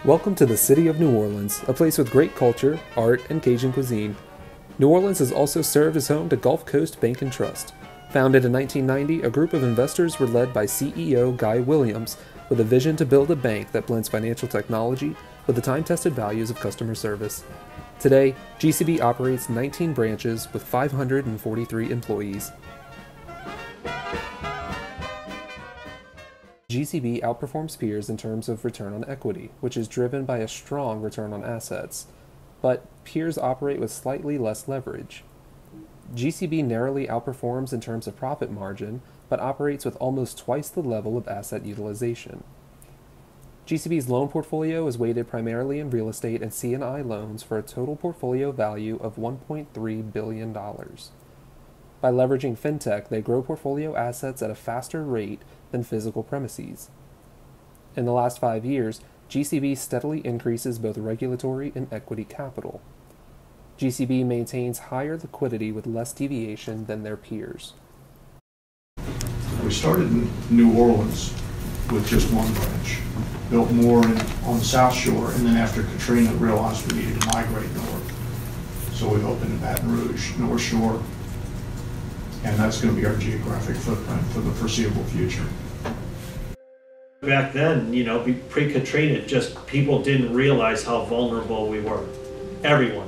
Welcome to the city of New Orleans, a place with great culture, art, and Cajun cuisine. New Orleans has also served as home to Gulf Coast Bank and Trust. Founded in 1990, a group of investors were led by CEO Guy Williams with a vision to build a bank that blends financial technology with the time-tested values of customer service. Today, GCB operates 19 branches with 543 employees. GCB outperforms peers in terms of return on equity, which is driven by a strong return on assets, but peers operate with slightly less leverage. GCB narrowly outperforms in terms of profit margin, but operates with almost twice the level of asset utilization. GCB's loan portfolio is weighted primarily in real estate and C&I loans for a total portfolio value of $1.3 billion. By leveraging fintech, they grow portfolio assets at a faster rate than physical premises. In the last 5 years, GCB steadily increases both regulatory and equity capital. GCB maintains higher liquidity with less deviation than their peers. We started in New Orleans with just one branch, built more on the South Shore, and then after Katrina realized we needed to migrate north. So we opened in Baton Rouge, North Shore, and that's going to be our geographic footprint for the foreseeable future. Back then, pre-Katrina, just people didn't realize how vulnerable we were. Everyone,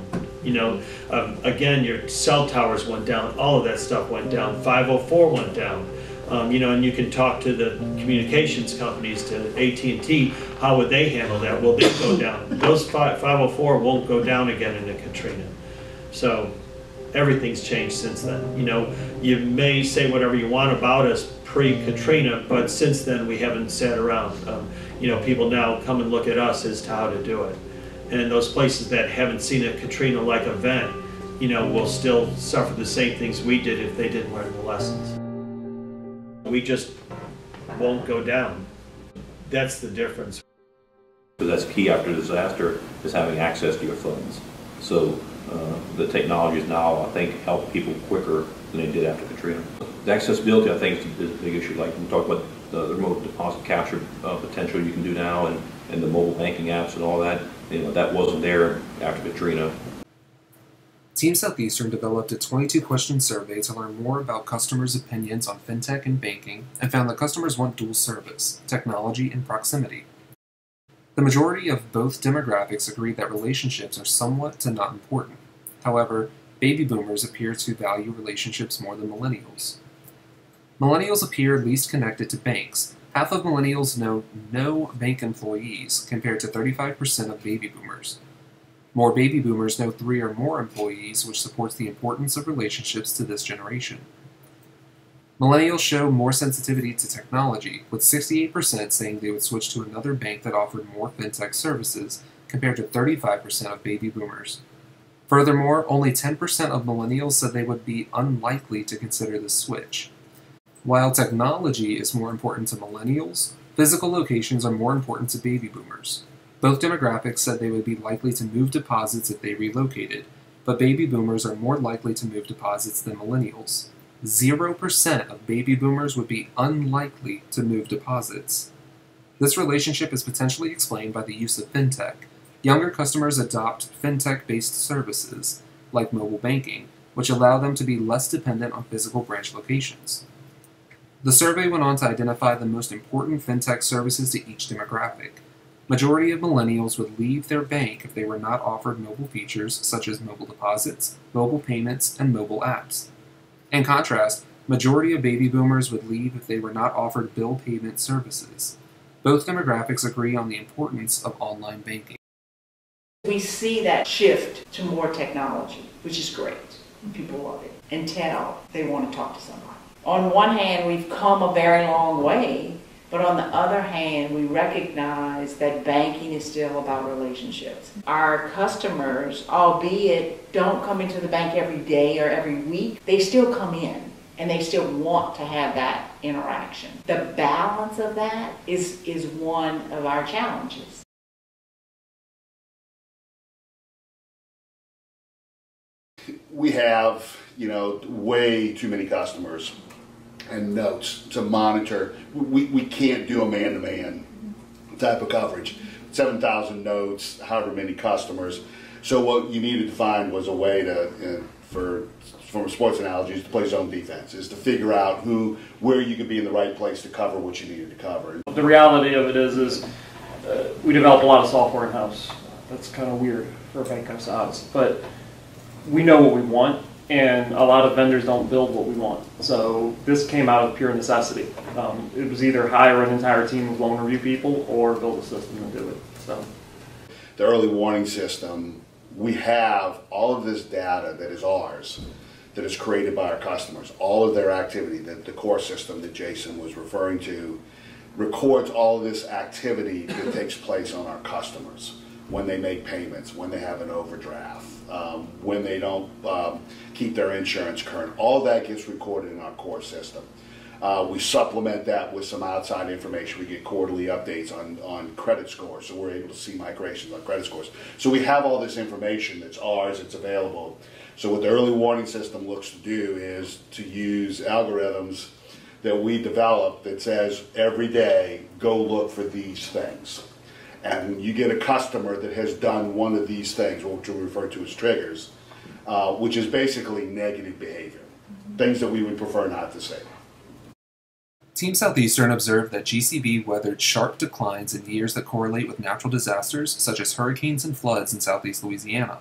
again, your cell towers went down, all of that stuff went down, 504 went down. And you can talk to the communications companies, to AT&T, how would they handle that? Well, they go down. Those 504 won't go down again in a Katrina. So everything's changed since then. You may say whatever you want about us pre-Katrina, but since then we haven't sat around. People now come and look at us as to how to do it. And those places that haven't seen a Katrina-like event, will still suffer the same things we did if they didn't learn the lessons. We just won't go down. That's the difference. That's key after disaster, is having access to your funds. So the technologies now, I think, help people quicker than they did after Katrina. The accessibility, I think, is a big issue. Like we talk about the remote deposit capture potential you can do now, and the mobile banking apps and all that. That wasn't there after Katrina. Team Southeastern developed a 22-question survey to learn more about customers' opinions on fintech and banking, and found that customers want dual service, technology, and proximity. The majority of both demographics agree that relationships are somewhat to not important. However, baby boomers appear to value relationships more than millennials. Millennials appear least connected to banks. Half of millennials know no bank employees, compared to 35% of baby boomers. More baby boomers know 3 or more employees, which supports the importance of relationships to this generation. Millennials show more sensitivity to technology, with 68% saying they would switch to another bank that offered more fintech services, compared to 35% of baby boomers. Furthermore, only 10% of millennials said they would be unlikely to consider the switch. While technology is more important to millennials, physical locations are more important to baby boomers. Both demographics said they would be likely to move deposits if they relocated, but baby boomers are more likely to move deposits than millennials. 0% of baby boomers would be unlikely to move deposits. This relationship is potentially explained by the use of fintech. Younger customers adopt fintech-based services, like mobile banking, which allow them to be less dependent on physical branch locations. The survey went on to identify the most important fintech services to each demographic. Majority of millennials would leave their bank if they were not offered mobile features such as mobile deposits, mobile payments, and mobile apps. In contrast, majority of baby boomers would leave if they were not offered bill payment services. Both demographics agree on the importance of online banking. We see that shift to more technology, which is great. People love it until they want to talk to somebody. On one hand, we've come a very long way, but on the other hand, we recognize that banking is still about relationships. Our customers, albeit don't come into the bank every day or every week, they still come in and they still want to have that interaction. The balance of that is one of our challenges. We have, way too many customers and notes to monitor. We can't do a man-to-man type of coverage. 7,000 notes, however many customers. So what you needed to find was a way to, from a sports analogy, is to play zone defense, is to figure out where you could be in the right place to cover what you needed to cover. The reality of it is we develop a lot of software in-house. That's kind of weird for a bank our size, but we know what we want, and a lot of vendors don't build what we want. So this came out of pure necessity. It was either hire an entire team of loan review people or build a system and do it. So the early warning system, we have all of this data that is ours, that is created by our customers. All of their activity, the core system that Jason was referring to, records all of this activity that takes place on our customers. When they make payments, when they have an overdraft, when they don't keep their insurance current. All that gets recorded in our core system. We supplement that with some outside information. We get quarterly updates on credit scores, so we're able to see migrations on credit scores. So we have all this information that's ours, it's available. So what the early warning system looks to do is to use algorithms that we develop that says every day, go look for these things. And you get a customer that has done one of these things, which we refer to as triggers, which is basically negative behavior, things that we would prefer not to see. Team Southeastern observed that GCB weathered sharp declines in years that correlate with natural disasters such as hurricanes and floods in Southeast Louisiana.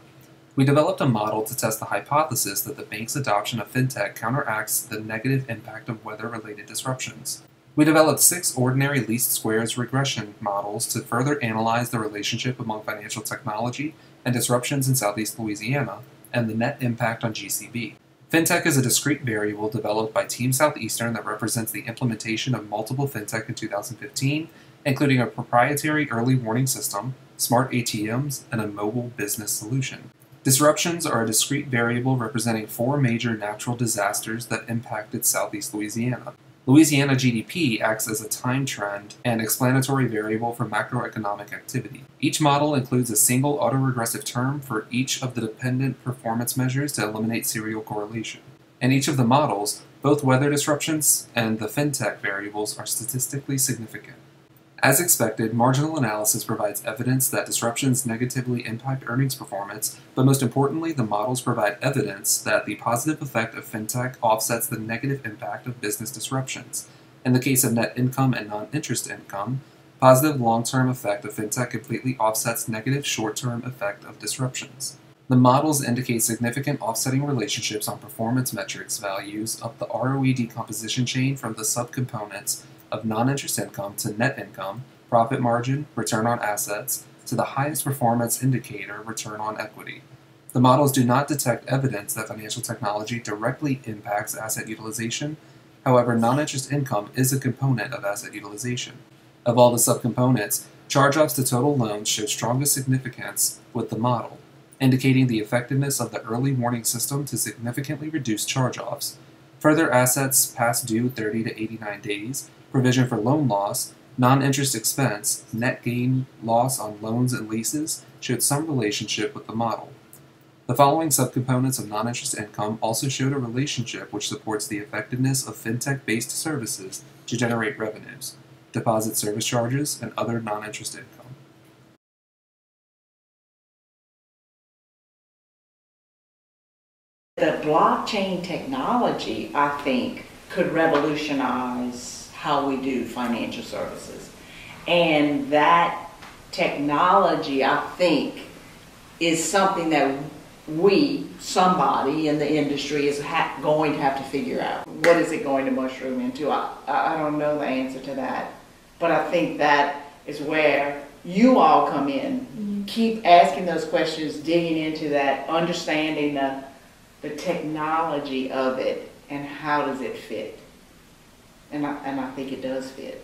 We developed a model to test the hypothesis that the bank's adoption of fintech counteracts the negative impact of weather-related disruptions. We developed 6 ordinary least squares regression models to further analyze the relationship among financial technology and disruptions in Southeast Louisiana and the net impact on GCB. Fintech is a discrete variable developed by Team Southeastern that represents the implementation of multiple fintech in 2015, including a proprietary early warning system, smart ATMs, and a mobile business solution. Disruptions are a discrete variable representing 4 major natural disasters that impacted Southeast Louisiana. Louisiana GDP acts as a time trend and explanatory variable for macroeconomic activity. Each model includes a single autoregressive term for each of the dependent performance measures to eliminate serial correlation. In each of the models, both weather disruptions and the fintech variables are statistically significant. As expected, marginal analysis provides evidence that disruptions negatively impact earnings performance, but most importantly, the models provide evidence that the positive effect of fintech offsets the negative impact of business disruptions. In the case of net income and non-interest income, positive long-term effect of fintech completely offsets negative short-term effect of disruptions. The models indicate significant offsetting relationships on performance metrics values up the ROE decomposition chain from the subcomponents of non-interest income to net income, profit margin, return on assets, to the highest performance indicator, return on equity. The models do not detect evidence that financial technology directly impacts asset utilization. However, non-interest income is a component of asset utilization. Of all the subcomponents, charge-offs to total loans show strongest significance with the model, indicating the effectiveness of the early warning system to significantly reduce charge-offs. Further, assets past due 30 to 89 days, provision for loan loss, non-interest expense, net gain loss on loans and leases showed some relationship with the model. The following subcomponents of non-interest income also showed a relationship which supports the effectiveness of fintech-based services to generate revenues, deposit service charges, and other non-interest income. The blockchain technology, I think, could revolutionize how we do financial services. And that technology, I think, is something that somebody in the industry is going to have to figure out. What is it going to mushroom into? I don't know the answer to that. But I think that is where you all come in. Mm-hmm. Keep asking those questions, digging into that, understanding the technology of it and how does it fit. And I think it does fit.